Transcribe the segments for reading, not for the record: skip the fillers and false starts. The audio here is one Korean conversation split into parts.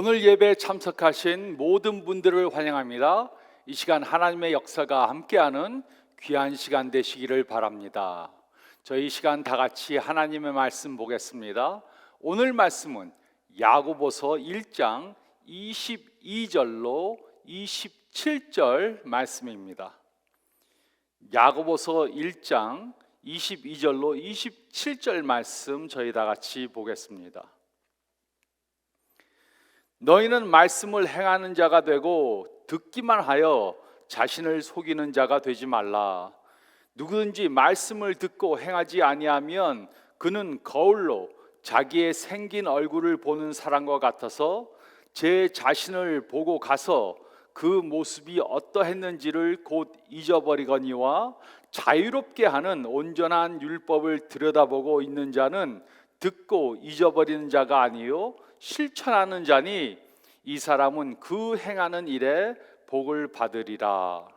오늘 예배에 참석하신 모든 분들을 환영합니다. 이 시간 하나님의 역사가 함께하는 귀한 시간 되시기를 바랍니다. 저희 시간 다 같이 하나님의 말씀 보겠습니다. 오늘 말씀은 야고보서 1장 22절로 27절 말씀입니다. 야고보서 1장 22절로 27절 말씀 저희 다 같이 보겠습니다. 너희는 말씀을 행하는 자가 되고 듣기만 하여 자신을 속이는 자가 되지 말라. 누구든지 말씀을 듣고 행하지 아니하면 그는 거울로 자기의 생긴 얼굴을 보는 사람과 같아서 제 자신을 보고 가서 그 모습이 어떠했는지를 곧 잊어버리거니와 자유롭게 하는 온전한 율법을 들여다보고 있는 자는 듣고 잊어버리는 자가 아니요 실천하는 자니 이 사람은 그 행하는 일에 복을 받으리라.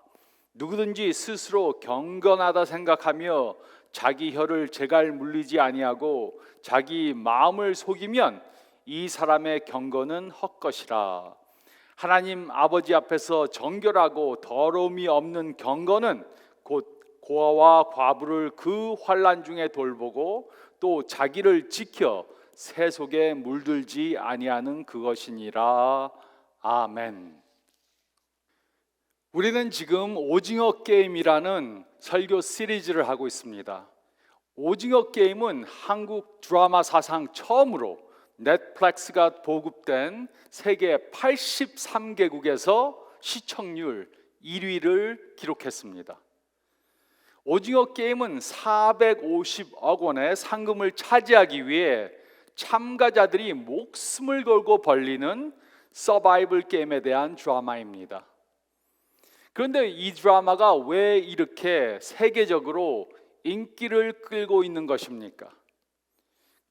누구든지 스스로 경건하다 생각하며 자기 혀를 제갈 물리지 아니하고 자기 마음을 속이면 이 사람의 경건은 헛것이라. 하나님 아버지 앞에서 정결하고 더러움이 없는 경건은 곧 고아와 과부를 그 환난 중에 돌보고 또 자기를 지켜 새 속에 물들지 아니하는 그것이니라. 아멘. 우리는 지금 오징어 게임이라는 설교 시리즈를 하고 있습니다. 오징어 게임은 한국 드라마 사상 처음으로 넷플릭스가 보급된 세계 83개국에서 시청률 1위를 기록했습니다. 오징어 게임은 450억 원의 상금을 차지하기 위해 참가자들이 목숨을 걸고 벌리는 서바이벌 게임에 대한 드라마입니다. 그런데 이 드라마가 왜 이렇게 세계적으로 인기를 끌고 있는 것입니까?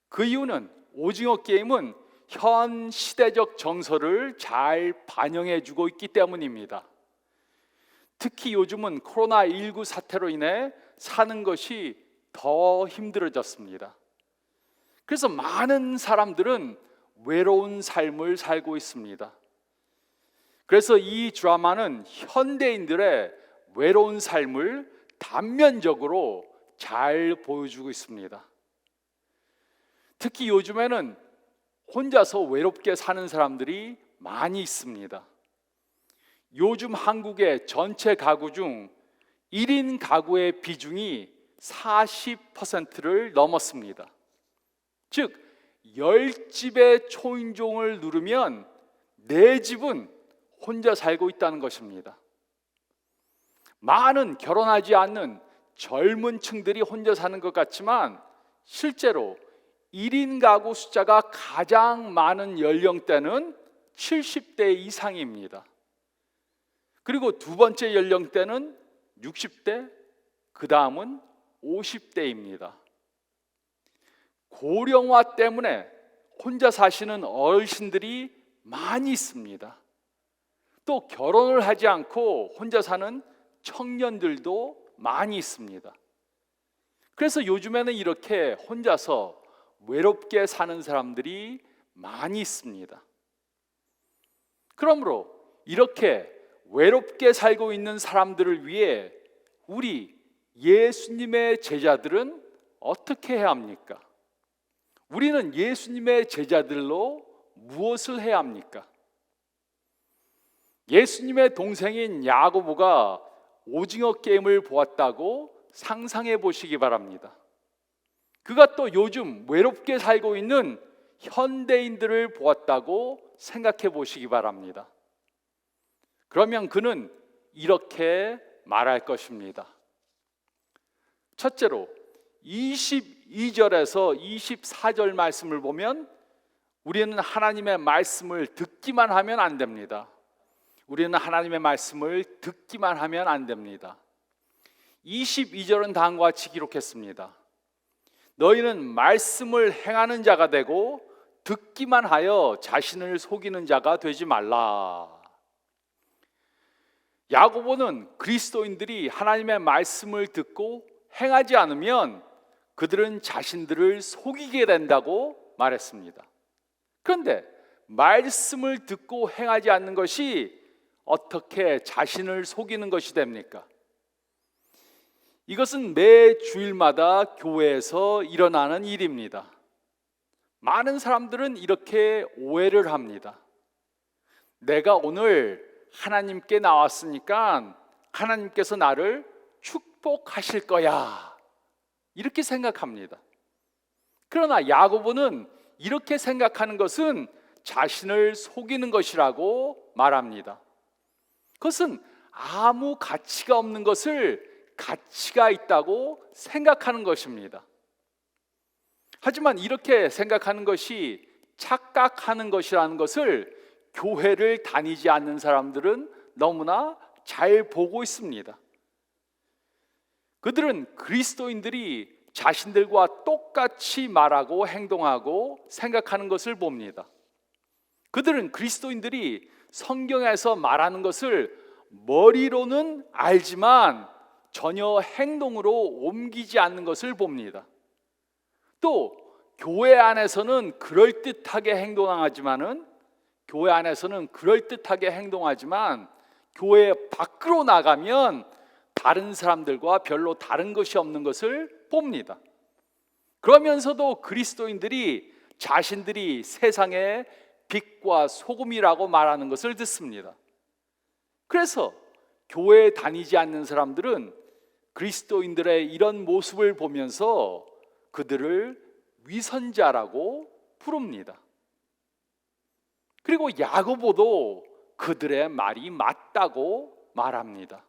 그 이유는 오징어 게임은 현 시대적 정서를 잘 반영해주고 있기 때문입니다. 특히 요즘은 코로나19 사태로 인해 사는 것이 더 힘들어졌습니다. 그래서 많은 사람들은 외로운 삶을 살고 있습니다. 그래서 이 드라마는 현대인들의 외로운 삶을 단면적으로 잘 보여주고 있습니다. 특히 요즘에는 혼자서 외롭게 사는 사람들이 많이 있습니다. 요즘 한국의 전체 가구 중 1인 가구의 비중이 40%를 넘었습니다. 즉 10집의 초인종을 누르면 4집은 혼자 살고 있다는 것입니다. 많은 결혼하지 않는 젊은 층들이 혼자 사는 것 같지만 실제로 1인 가구 숫자가 가장 많은 연령대는 70대 이상입니다. 그리고 두 번째 연령대는 60대, 그 다음은 50대입니다. 고령화 때문에 혼자 사시는 어르신들이 많이 있습니다. 또 결혼을 하지 않고 혼자 사는 청년들도 많이 있습니다. 그래서 요즘에는 이렇게 혼자서 외롭게 사는 사람들이 많이 있습니다. 그러므로 이렇게 외롭게 살고 있는 사람들을 위해 우리 예수님의 제자들은 어떻게 해야 합니까? 우리는 예수님의 제자들로 무엇을 해야 합니까? 예수님의 동생인 야고보가 오징어 게임을 보았다고 상상해 보시기 바랍니다. 그가 또 요즘 외롭게 살고 있는 현대인들을 보았다고 생각해 보시기 바랍니다. 그러면 그는 이렇게 말할 것입니다. 첫째로 22절에서 24절 말씀을 보면 우리는 하나님의 말씀을 듣기만 하면 안 됩니다. 우리는 하나님의 말씀을 듣기만 하면 안 됩니다. 22절은 다음과 같이 기록했습니다. 너희는 말씀을 행하는 자가 되고 듣기만 하여 자신을 속이는 자가 되지 말라. 야고보는 그리스도인들이 하나님의 말씀을 듣고 행하지 않으면 그들은 자신들을 속이게 된다고 말했습니다. 그런데 말씀을 듣고 행하지 않는 것이 어떻게 자신을 속이는 것이 됩니까? 이것은 매 주일마다 교회에서 일어나는 일입니다. 많은 사람들은 이렇게 오해를 합니다. 내가 오늘 하나님께 나왔으니까 하나님께서 나를 축복하실 거야, 이렇게 생각합니다. 그러나 야고보는 이렇게 생각하는 것은 자신을 속이는 것이라고 말합니다. 그것은 아무 가치가 없는 것을 가치가 있다고 생각하는 것입니다. 하지만 이렇게 생각하는 것이 착각하는 것이라는 것을 교회를 다니지 않는 사람들은 너무나 잘 보고 있습니다. 그들은 그리스도인들이 자신들과 똑같이 말하고 행동하고 생각하는 것을 봅니다. 그들은 그리스도인들이 성경에서 말하는 것을 머리로는 알지만 전혀 행동으로 옮기지 않는 것을 봅니다. 또 교회 안에서는 그럴듯하게 행동하지만 교회 밖으로 나가면 다른 사람들과 별로 다른 것이 없는 것을 봅니다. 그러면서도 그리스도인들이 자신들이 세상의 빛과 소금이라고 말하는 것을 듣습니다. 그래서 교회에 다니지 않는 사람들은 그리스도인들의 이런 모습을 보면서 그들을 위선자라고 부릅니다. 그리고 야고보도 그들의 말이 맞다고 말합니다.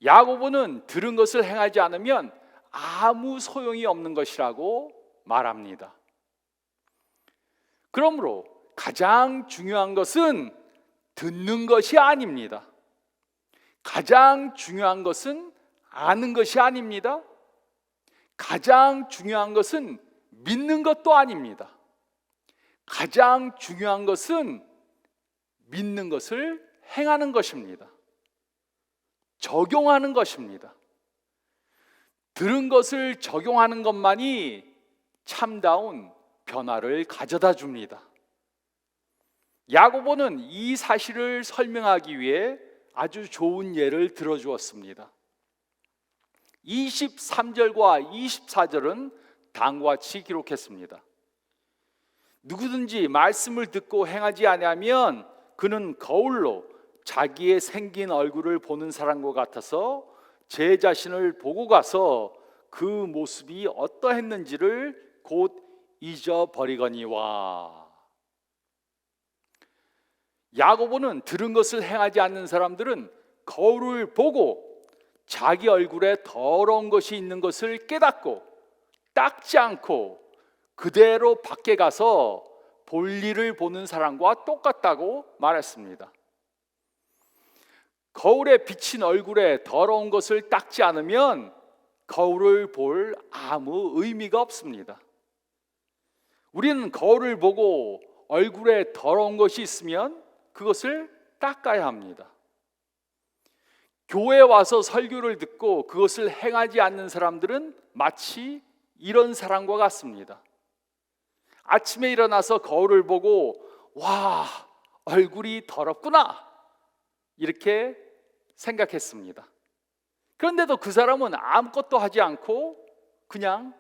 야고보는 들은 것을 행하지 않으면 아무 소용이 없는 것이라고 말합니다. 그러므로 가장 중요한 것은 듣는 것이 아닙니다. 가장 중요한 것은 아는 것이 아닙니다. 가장 중요한 것은 믿는 것도 아닙니다. 가장 중요한 것은 믿는 것을 행하는 것입니다. 적용하는 것입니다. 들은 것을 적용하는 것만이 참다운 변화를 가져다 줍니다. 야고보는 이 사실을 설명하기 위해 아주 좋은 예를 들어주었습니다. 23절과 24절은 다음과 같이 기록했습니다. 누구든지 말씀을 듣고 행하지 아니하면 그는 거울로 자기의 생긴 얼굴을 보는 사람과 같아서 제 자신을 보고 가서 그 모습이 어떠했는지를 곧 잊어버리거니와. 야고보는 들은 것을 행하지 않는 사람들은 거울을 보고 자기 얼굴에 더러운 것이 있는 것을 깨닫고 닦지 않고 그대로 밖에 가서 볼일을 보는 사람과 똑같다고 말했습니다. 거울에 비친 얼굴에 더러운 것을 닦지 않으면 거울을 볼 아무 의미가 없습니다. 우리는 거울을 보고 얼굴에 더러운 것이 있으면 그것을 닦아야 합니다. 교회에 와서 설교를 듣고 그것을 행하지 않는 사람들은 마치 이런 사람과 같습니다. 아침에 일어나서 거울을 보고 와, 얼굴이 더럽구나, 이렇게 생각했습니다. 그런데도 그 사람은 아무것도 하지 않고 그냥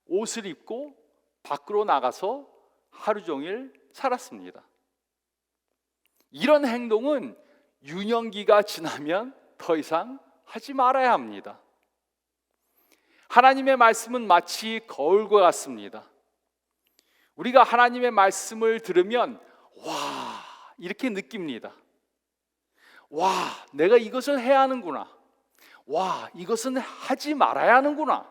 옷을 입고 밖으로 나가서 하루 종일 살았습니다. 이런 행동은 유년기가 지나면 더 이상 하지 말아야 합니다. 하나님의 말씀은 마치 거울과 같습니다. 우리가 하나님의 말씀을 들으면 와, 이렇게 느낍니다. 와, 내가 이것을 해야 하는구나. 와, 이것은 하지 말아야 하는구나.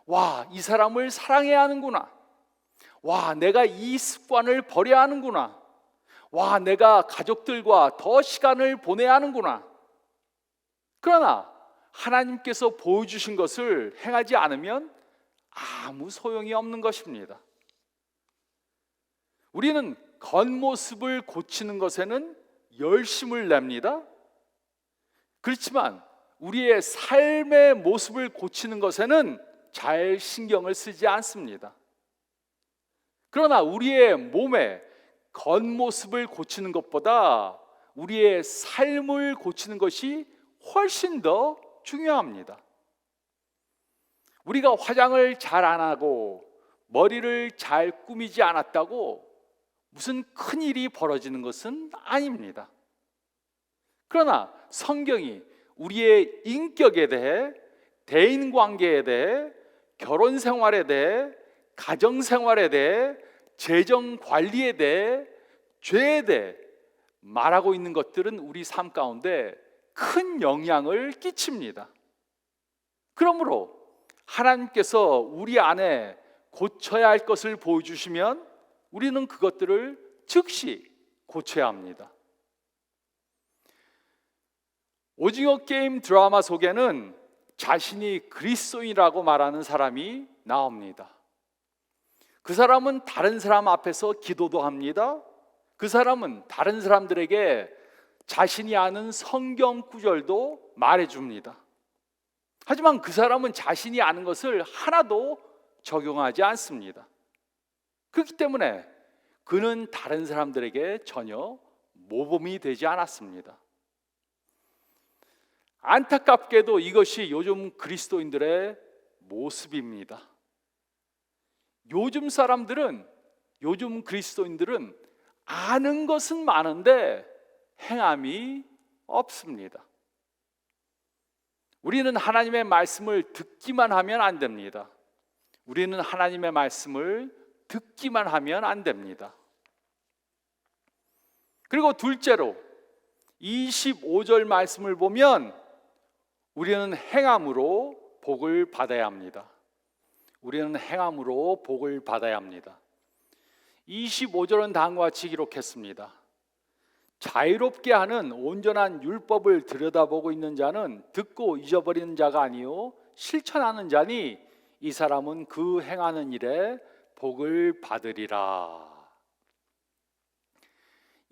와, 이 사람을 사랑해야 하는구나. 와, 내가 이 습관을 버려야 하는구나. 와, 내가 가족들과 더 시간을 보내야 하는구나. 그러나 하나님께서 보여주신 것을 행하지 않으면 아무 소용이 없는 것입니다. 우리는 겉모습을 고치는 것에는 열심을 냅니다. 그렇지만 우리의 삶의 모습을 고치는 것에는 잘 신경을 쓰지 않습니다. 그러나 우리의 몸의 겉모습을 고치는 것보다 우리의 삶을 고치는 것이 훨씬 더 중요합니다. 우리가 화장을 잘 안 하고 머리를 잘 꾸미지 않았다고 무슨 큰일이 벌어지는 것은 아닙니다. 그러나 성경이 우리의 인격에 대해, 대인관계에 대해, 결혼생활에 대해, 가정생활에 대해, 재정관리에 대해, 죄에 대해 말하고 있는 것들은 우리 삶 가운데 큰 영향을 끼칩니다. 그러므로 하나님께서 우리 안에 고쳐야 할 것을 보여주시면 우리는 그것들을 즉시 고쳐야 합니다. 오징어 게임 드라마 속에는 자신이 그리스도인이라고 말하는 사람이 나옵니다. 그 사람은 다른 사람 앞에서 기도도 합니다. 그 사람은 다른 사람들에게 자신이 아는 성경 구절도 말해줍니다. 하지만 그 사람은 자신이 아는 것을 하나도 적용하지 않습니다. 그렇기 때문에 그는 다른 사람들에게 전혀 모범이 되지 않았습니다. 안타깝게도 이것이 요즘 그리스도인들의 모습입니다. 요즘 사람들은, 요즘 그리스도인들은 아는 것은 많은데 행함이 없습니다. 우리는 하나님의 말씀을 듣기만 하면 안 됩니다. 우리는 하나님의 말씀을 듣기만 하면 안 됩니다. 그리고 둘째로 25절 말씀을 보면 우리는 행함으로 복을 받아야 합니다. 우리는 행함으로 복을 받아야 합니다. 25절은 다음과 같이 기록했습니다. 자유롭게 하는 온전한 율법을 들여다보고 있는 자는 듣고 잊어버리는 자가 아니요 실천하는 자니 이 사람은 그 행하는 일에 복을 받으리라.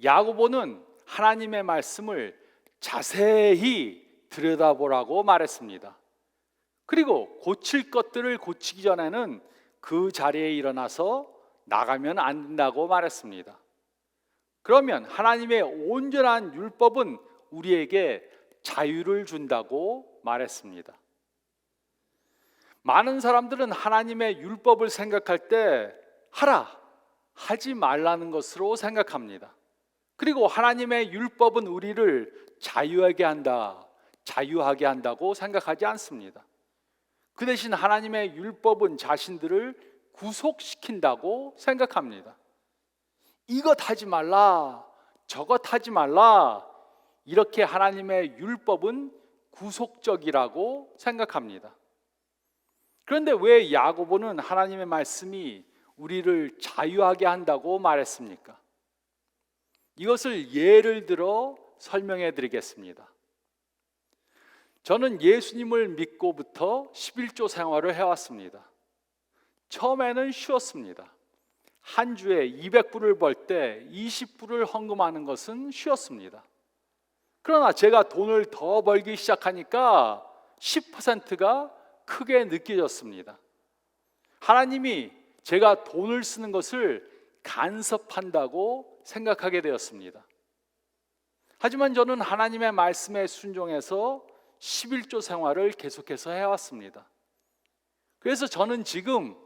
야고보는 하나님의 말씀을 자세히 들여다보라고 말했습니다. 그리고 고칠 것들을 고치기 전에는 그 자리에 일어나서 나가면 안 된다고 말했습니다. 그러면 하나님의 온전한 율법은 우리에게 자유를 준다고 말했습니다. 많은 사람들은 하나님의 율법을 생각할 때 하라, 하지 말라는 것으로 생각합니다. 그리고 하나님의 율법은 우리를 자유하게 한다, 자유하게 한다고 생각하지 않습니다. 그 대신 하나님의 율법은 자신들을 구속시킨다고 생각합니다. 이것 하지 말라, 저것 하지 말라, 이렇게 하나님의 율법은 구속적이라고 생각합니다. 그런데 왜 야고보는 하나님의 말씀이 우리를 자유하게 한다고 말했습니까? 이것을 예를 들어 설명해 드리겠습니다. 저는 예수님을 믿고부터 11조 생활을 해왔습니다. 처음에는 쉬웠습니다. 한 주에 200불을 벌 때 20불을 헌금하는 것은 쉬웠습니다. 그러나 제가 돈을 더 벌기 시작하니까 10%가 크게 느껴졌습니다. 하나님이 제가 돈을 쓰는 것을 간섭한다고 생각하게 되었습니다. 하지만 저는 하나님의 말씀에 순종해서 11조 생활을 계속해서 해왔습니다. 그래서 저는 지금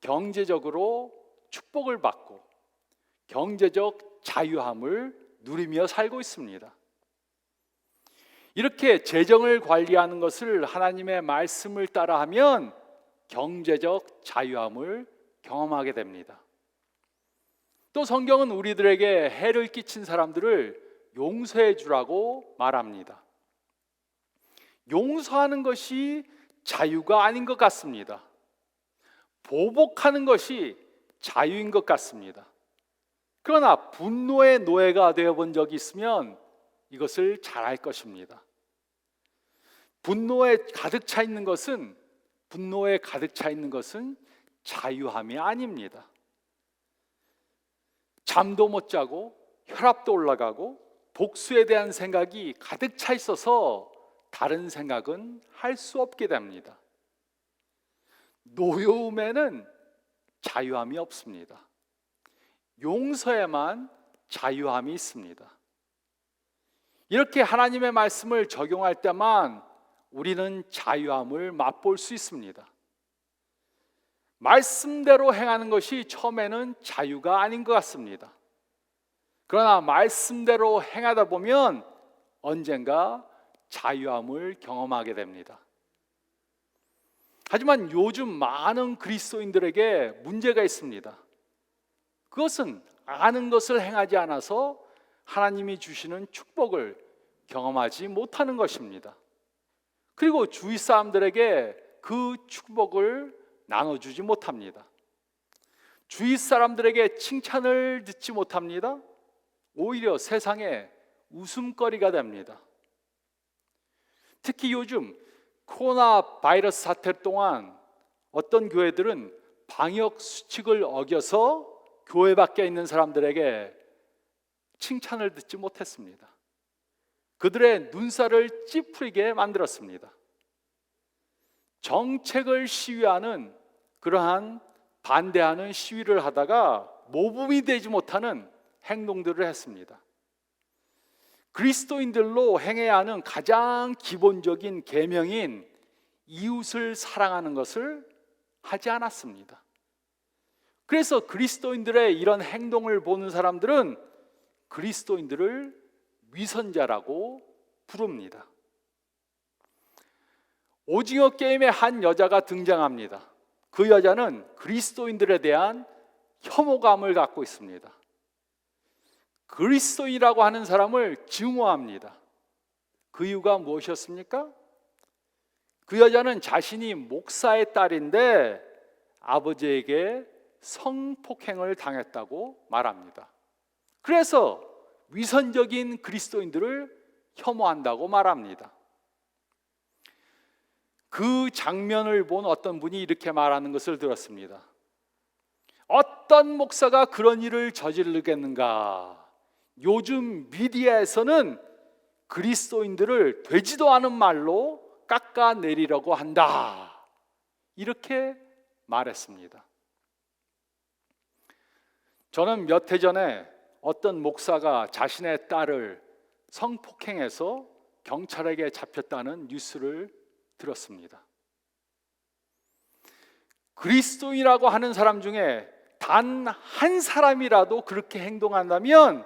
경제적으로 축복을 받고 경제적 자유함을 누리며 살고 있습니다. 이렇게 재정을 관리하는 것을 하나님의 말씀을 따라하면 경제적 자유함을 경험하게 됩니다. 또 성경은 우리들에게 해를 끼친 사람들을 용서해 주라고 말합니다. 용서하는 것이 자유가 아닌 것 같습니다. 보복하는 것이 자유인 것 같습니다. 그러나 분노의 노예가 되어본 적이 있으면 이것을 잘 알 것입니다. 분노에 가득 차 있는 것은 자유함이 아닙니다. 잠도 못 자고 혈압도 올라가고 복수에 대한 생각이 가득 차 있어서 다른 생각은 할 수 없게 됩니다. 노여움에는 자유함이 없습니다. 용서에만 자유함이 있습니다. 이렇게 하나님의 말씀을 적용할 때만 우리는 자유함을 맛볼 수 있습니다. 말씀대로 행하는 것이 처음에는 자유가 아닌 것 같습니다. 그러나 말씀대로 행하다 보면 언젠가 자유함을 경험하게 됩니다. 하지만 요즘 많은 그리스도인들에게 문제가 있습니다. 그것은 아는 것을 행하지 않아서 하나님이 주시는 축복을 경험하지 못하는 것입니다. 그리고 주위 사람들에게 그 축복을 나눠주지 못합니다. 주위 사람들에게 칭찬을 듣지 못합니다. 오히려 세상에 웃음거리가 됩니다. 특히 요즘 코로나 바이러스 사태 동안 어떤 교회들은 방역 수칙을 어겨서 교회 밖에 있는 사람들에게 칭찬을 듣지 못했습니다. 그들의 눈살을 찌푸리게 만들었습니다. 정책을 시위하는 그러한 반대하는 시위를 하다가 모범이 되지 못하는 행동들을 했습니다. 그리스도인들로 행해야 하는 가장 기본적인 계명인 이웃을 사랑하는 것을 하지 않았습니다. 그래서 그리스도인들의 이런 행동을 보는 사람들은 그리스도인들을 위선자라고 부릅니다. 오징어 게임에 한 여자가 등장합니다. 그 여자는 그리스도인들에 대한 혐오감을 갖고 있습니다. 그리스도인이라고 하는 사람을 증오합니다. 그 이유가 무엇이었습니까? 그 여자는 자신이 목사의 딸인데 아버지에게 성폭행을 당했다고 말합니다. 그래서 위선적인 그리스도인들을 혐오한다고 말합니다. 그 장면을 본 어떤 분이 이렇게 말하는 것을 들었습니다. 어떤 목사가 그런 일을 저지르겠는가? 요즘 미디어에서는 그리스도인들을 되지도 않은 말로 깎아내리려고 한다. 이렇게 말했습니다. 저는 몇 해 전에 어떤 목사가 자신의 딸을 성폭행해서 경찰에게 잡혔다는 뉴스를 들었습니다. 그리스도인이라고 하는 사람 중에 단 한 사람이라도 그렇게 행동한다면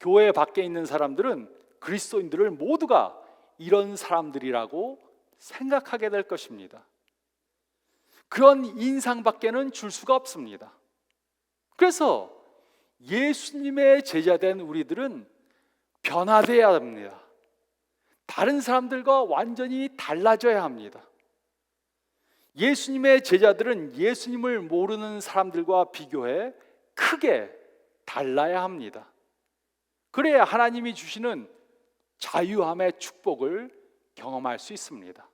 교회 밖에 있는 사람들은 그리스도인들을 모두가 이런 사람들이라고 생각하게 될 것입니다. 그런 인상밖에는 줄 수가 없습니다. 그래서 예수님의 제자된 우리들은 변화되어야 합니다. 다른 사람들과 완전히 달라져야 합니다. 예수님의 제자들은 예수님을 모르는 사람들과 비교해 크게 달라야 합니다. 그래야 하나님이 주시는 자유함의 축복을 경험할 수 있습니다.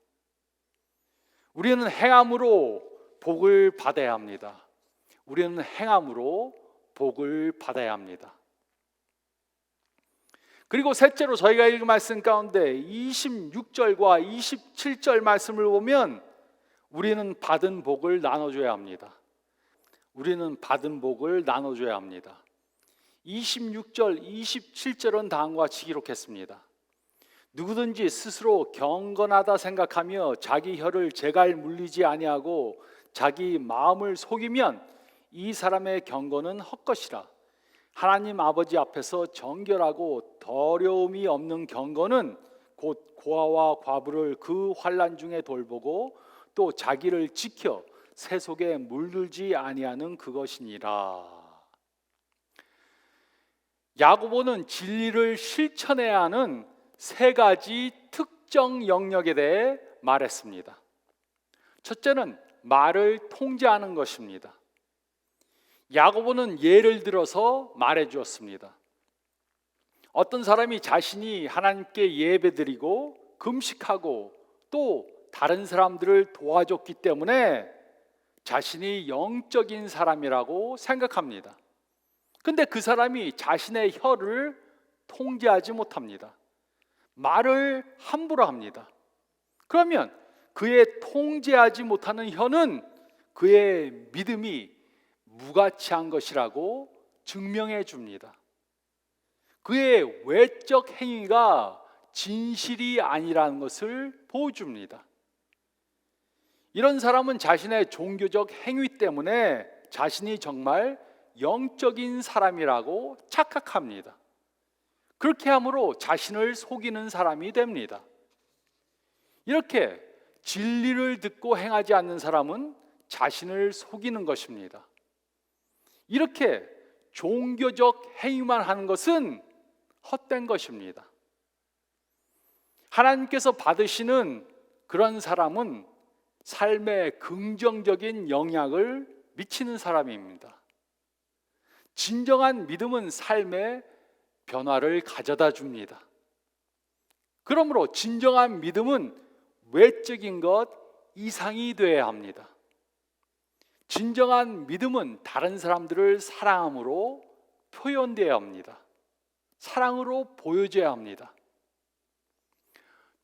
우리는 행함으로 복을 받아야 합니다. 우리는 행함으로 복을 받아야 합니다. 그리고 셋째로 저희가 읽은 말씀 가운데 26절과 27절 말씀을 보면 우리는 받은 복을 나눠줘야 합니다. 우리는 받은 복을 나눠줘야 합니다. 26절, 27절은 다음과 같이 기록했습니다. 누구든지 스스로 경건하다 생각하며 자기 혀를 제갈 물리지 아니하고 자기 마음을 속이면 이 사람의 경건은 헛것이라. 하나님 아버지 앞에서 정결하고 더러움이 없는 경건은 곧 고아와 과부를 그 환난 중에 돌보고 또 자기를 지켜 새 속에 물들지 아니하는 그것이니라. 야고보는 진리를 실천해야 하는 세 가지 특정 영역에 대해 말했습니다. 첫째는 말을 통제하는 것입니다. 야고보는 예를 들어서 말해 주었습니다. 어떤 사람이 자신이 하나님께 예배드리고 금식하고 또 다른 사람들을 도와줬기 때문에 자신이 영적인 사람이라고 생각합니다. 근데 그 사람이 자신의 혀를 통제하지 못합니다. 말을 함부로 합니다. 그러면 그의 통제하지 못하는 혀는 그의 믿음이 무가치한 것이라고 증명해 줍니다. 그의 외적 행위가 진실이 아니라는 것을 보여줍니다. 이런 사람은 자신의 종교적 행위 때문에 자신이 정말 영적인 사람이라고 착각합니다. 그렇게 함으로 자신을 속이는 사람이 됩니다. 이렇게 진리를 듣고 행하지 않는 사람은 자신을 속이는 것입니다. 이렇게 종교적 행위만 하는 것은 헛된 것입니다. 하나님께서 받으시는 그런 사람은 삶에 긍정적인 영향을 미치는 사람입니다. 진정한 믿음은 삶에 변화를 가져다 줍니다. 그러므로 진정한 믿음은 외적인 것 이상이 되어야 합니다. 진정한 믿음은 다른 사람들을 사랑함으로 표현되어야 합니다. 사랑으로 보여져야 합니다.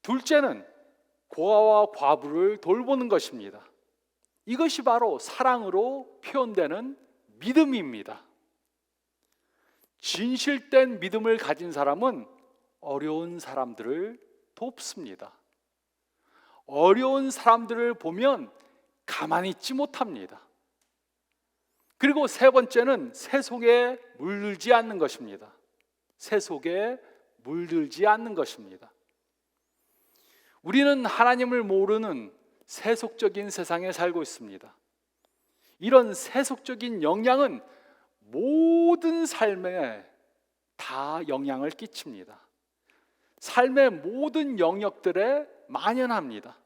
둘째는 고아와 과부를 돌보는 것입니다. 이것이 바로 사랑으로 표현되는 믿음입니다. 진실된 믿음을 가진 사람은 어려운 사람들을 돕습니다. 어려운 사람들을 보면 가만히 있지 못합니다. 그리고 세 번째는 세속에 물들지 않는 것입니다. 세속에 물들지 않는 것입니다. 우리는 하나님을 모르는 세속적인 세상에 살고 있습니다. 이런 세속적인 영향은 모든 삶에 다 영향을 끼칩니다. 삶의 모든 영역들에 만연합니다.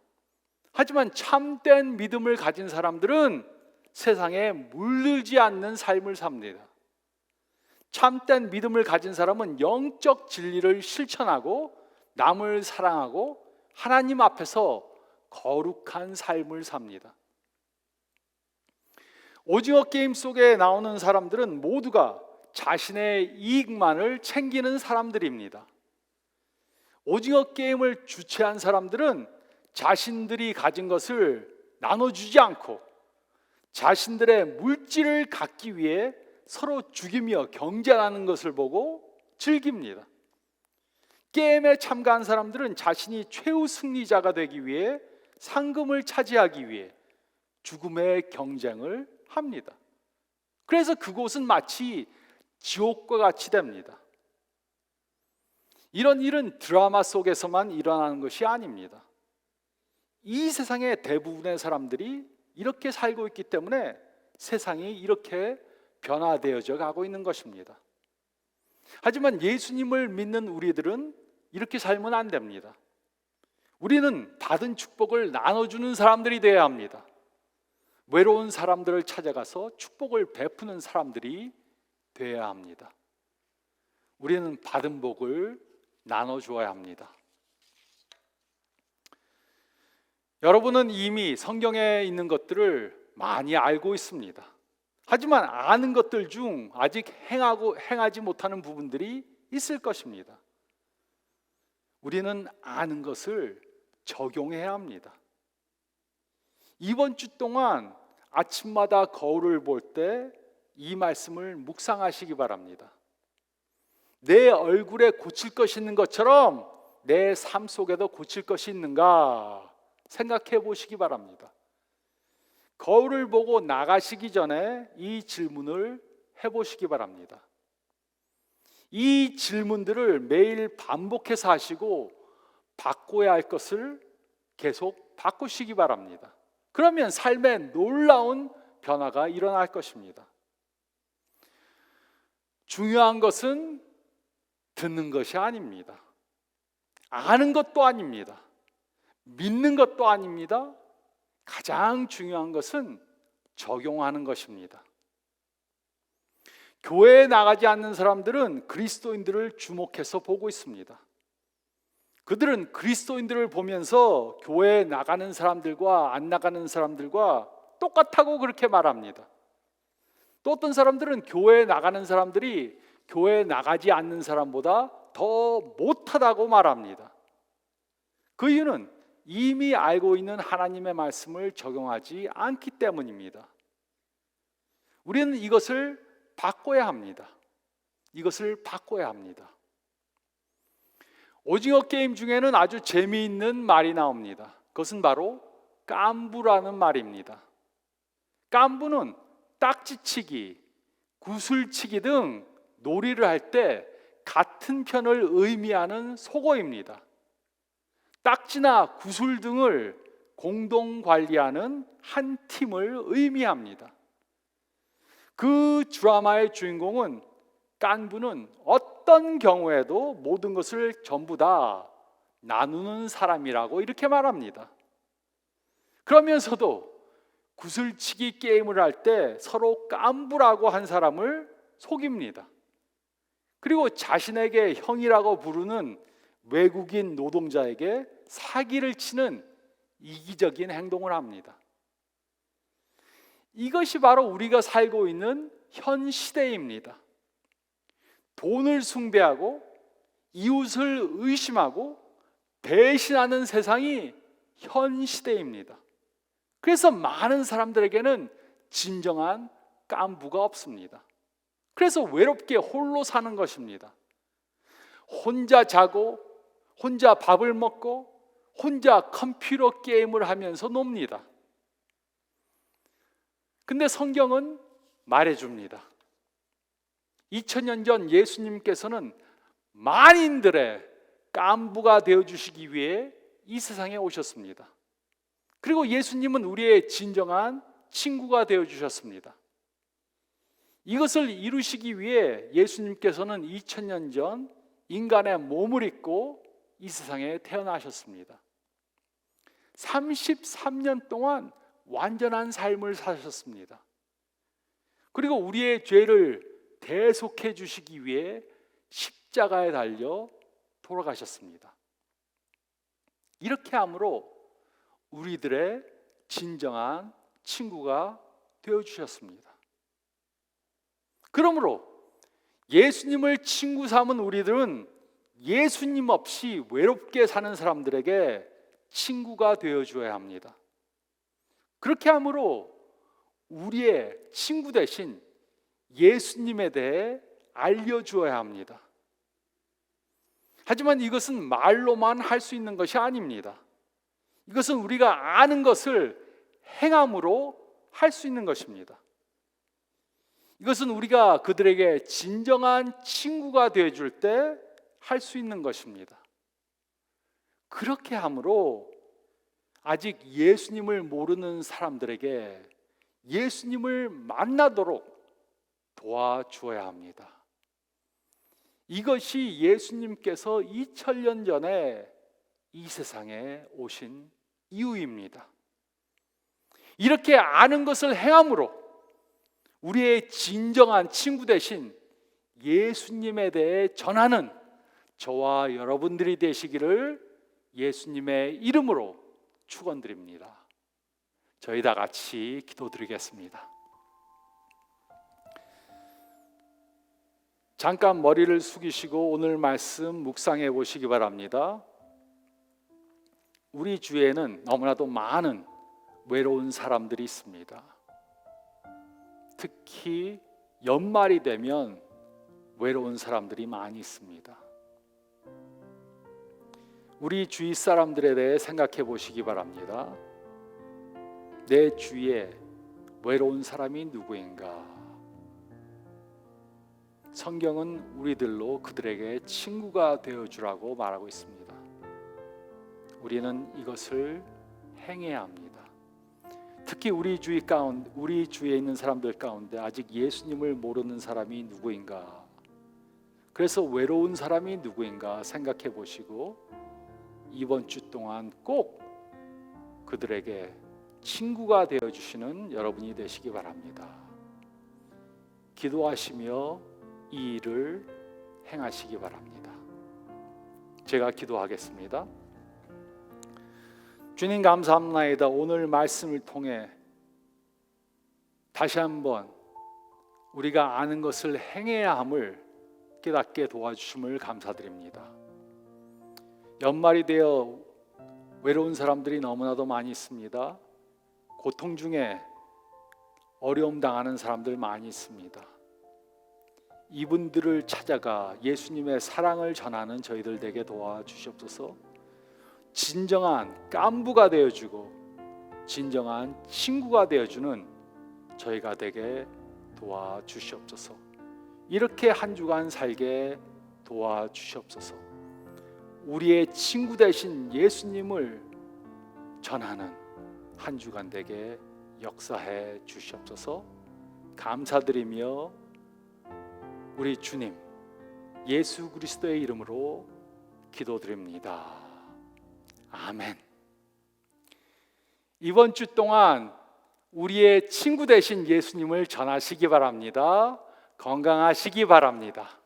하지만 참된 믿음을 가진 사람들은 세상에 물들지 않는 삶을 삽니다. 참된 믿음을 가진 사람은 영적 진리를 실천하고 남을 사랑하고 하나님 앞에서 거룩한 삶을 삽니다. 오징어 게임 속에 나오는 사람들은 모두가 자신의 이익만을 챙기는 사람들입니다. 오징어 게임을 주최한 사람들은 자신들이 가진 것을 나눠주지 않고 자신들의 물질을 갖기 위해 서로 죽이며 경쟁하는 것을 보고 즐깁니다. 게임에 참가한 사람들은 자신이 최후 승리자가 되기 위해 상금을 차지하기 위해 죽음의 경쟁을 합니다. 그래서 그곳은 마치 지옥과 같이 됩니다. 이런 일은 드라마 속에서만 일어나는 것이 아닙니다. 이 세상의 대부분의 사람들이 이렇게 살고 있기 때문에 세상이 이렇게 변화되어져 가고 있는 것입니다. 하지만 예수님을 믿는 우리들은 이렇게 살면 안 됩니다. 우리는 받은 축복을 나눠주는 사람들이 되어야 합니다. 외로운 사람들을 찾아가서 축복을 베푸는 사람들이 되어야 합니다. 우리는 받은 복을 나눠주어야 합니다. 여러분은 이미 성경에 있는 것들을 많이 알고 있습니다. 하지만 아는 것들 중 아직 행하지 못하는 부분들이 있을 것입니다. 우리는 아는 것을 적용해야 합니다. 이번 주 동안 아침마다 거울을 볼 때 이 말씀을 묵상하시기 바랍니다. 내 얼굴에 고칠 것이 있는 것처럼 내 삶 속에도 고칠 것이 있는가 생각해 보시기 바랍니다. 거울을 보고 나가시기 전에 이 질문을 해보시기 바랍니다. 이 질문들을 매일 반복해서 하시고 바꿔야 할 것을 계속 바꾸시기 바랍니다. 그러면 삶에 놀라운 변화가 일어날 것입니다. 중요한 것은 듣는 것이 아닙니다. 아는 것도 아닙니다. 믿는 것도 아닙니다. 가장 중요한 것은 적용하는 것입니다. 교회에 나가지 않는 사람들은 그리스도인들을 주목해서 보고 있습니다. 그들은 그리스도인들을 보면서 교회에 나가는 사람들과 안 나가는 사람들과 똑같다고 그렇게 말합니다. 또 어떤 사람들은 교회에 나가는 사람들이 교회에 나가지 않는 사람보다 더 못하다고 말합니다. 그 이유는 이미 알고 있는 하나님의 말씀을 적용하지 않기 때문입니다. 우리는 이것을 바꿔야 합니다. 이것을 바꿔야 합니다. 오징어 게임 중에는 아주 재미있는 말이 나옵니다. 그것은 바로 깐부라는 말입니다. 깐부는 딱지치기, 구슬치기 등 놀이를 할 때 같은 편을 의미하는 속어입니다. 딱지나 구슬 등을 공동 관리하는 한 팀을 의미합니다. 그 드라마의 주인공은 깐부는 어떤 경우에도 모든 것을 전부 다 나누는 사람이라고 이렇게 말합니다. 그러면서도 구슬치기 게임을 할 때 서로 깐부라고 한 사람을 속입니다. 그리고 자신에게 형이라고 부르는 외국인 노동자에게 사기를 치는 이기적인 행동을 합니다. 이것이 바로 우리가 살고 있는 현 시대입니다. 돈을 숭배하고 이웃을 의심하고 배신하는 세상이 현 시대입니다. 그래서 많은 사람들에게는 진정한 깐부가 없습니다. 그래서 외롭게 홀로 사는 것입니다. 혼자 자고 혼자 밥을 먹고 혼자 컴퓨터 게임을 하면서 놉니다. 근데 성경은 말해줍니다. 2000년 전 예수님께서는 만인들의 깐부가 되어주시기 위해 이 세상에 오셨습니다. 그리고 예수님은 우리의 진정한 친구가 되어주셨습니다. 이것을 이루시기 위해 예수님께서는 2000년 전 인간의 몸을 입고 이 세상에 태어나셨습니다. 33년 동안 완전한 삶을 사셨습니다. 그리고 우리의 죄를 대속해 주시기 위해 십자가에 달려 돌아가셨습니다. 이렇게 함으로 우리들의 진정한 친구가 되어주셨습니다. 그러므로 예수님을 친구 삼은 우리들은 예수님 없이 외롭게 사는 사람들에게 친구가 되어줘야 합니다. 그렇게 함으로 우리의 친구 대신 예수님에 대해 알려주어야 합니다. 하지만 이것은 말로만 할 수 있는 것이 아닙니다. 이것은 우리가 아는 것을 행함으로 할 수 있는 것입니다. 이것은 우리가 그들에게 진정한 친구가 되어줄 때 할 수 있는 것입니다. 그렇게 함으로 아직 예수님을 모르는 사람들에게 예수님을 만나도록 도와주어야 합니다. 이것이 예수님께서 2000년 전에 이 세상에 오신 이유입니다. 이렇게 아는 것을 행함으로 우리의 진정한 친구 대신 예수님에 대해 전하는 저와 여러분들이 되시기를 예수님의 이름으로 축원드립니다. 저희 다 같이 기도드리겠습니다. 잠깐 머리를 숙이시고 오늘 말씀 묵상해 보시기 바랍니다. 우리 주위에는 너무나도 많은 외로운 사람들이 있습니다. 특히 연말이 되면 외로운 사람들이 많이 있습니다. 우리 주위 사람들에 대해 생각해 보시기 바랍니다. 내 주위에 외로운 사람이 누구인가? 성경은 우리들로 그들에게 친구가 되어주라고 말하고 있습니다. 우리는 이것을 행해야 합니다. 특히 우리 주위에 있는 사람들 가운데 아직 예수님을 모르는 사람이 누구인가? 그래서 외로운 사람이 누구인가 생각해 보시고 이번 주 동안 꼭 그들에게 친구가 되어주시는 여러분이 되시기 바랍니다. 기도하시며 이 일을 행하시기 바랍니다. 제가 기도하겠습니다. 주님 감사합니다. 오늘 말씀을 통해 다시 한번 우리가 아는 것을 행해야 함을 깨닫게 도와주심을 감사드립니다. 연말이 되어 외로운 사람들이 너무나도 많이 있습니다. 고통 중에 어려움 당하는 사람들 많이 있습니다. 이분들을 찾아가 예수님의 사랑을 전하는 저희들 되게 도와주시옵소서. 진정한 깐부가 되어주고 진정한 친구가 되어주는 저희가 되게 도와주시옵소서. 이렇게 한 주간 살게 도와주시옵소서. 우리의 친구 되신 예수님을 전하는 한 주간 되게 역사해 주시옵소서. 감사드리며 우리 주님 예수 그리스도의 이름으로 기도드립니다. 아멘. 이번 주 동안 우리의 친구 되신 예수님을 전하시기 바랍니다. 건강하시기 바랍니다.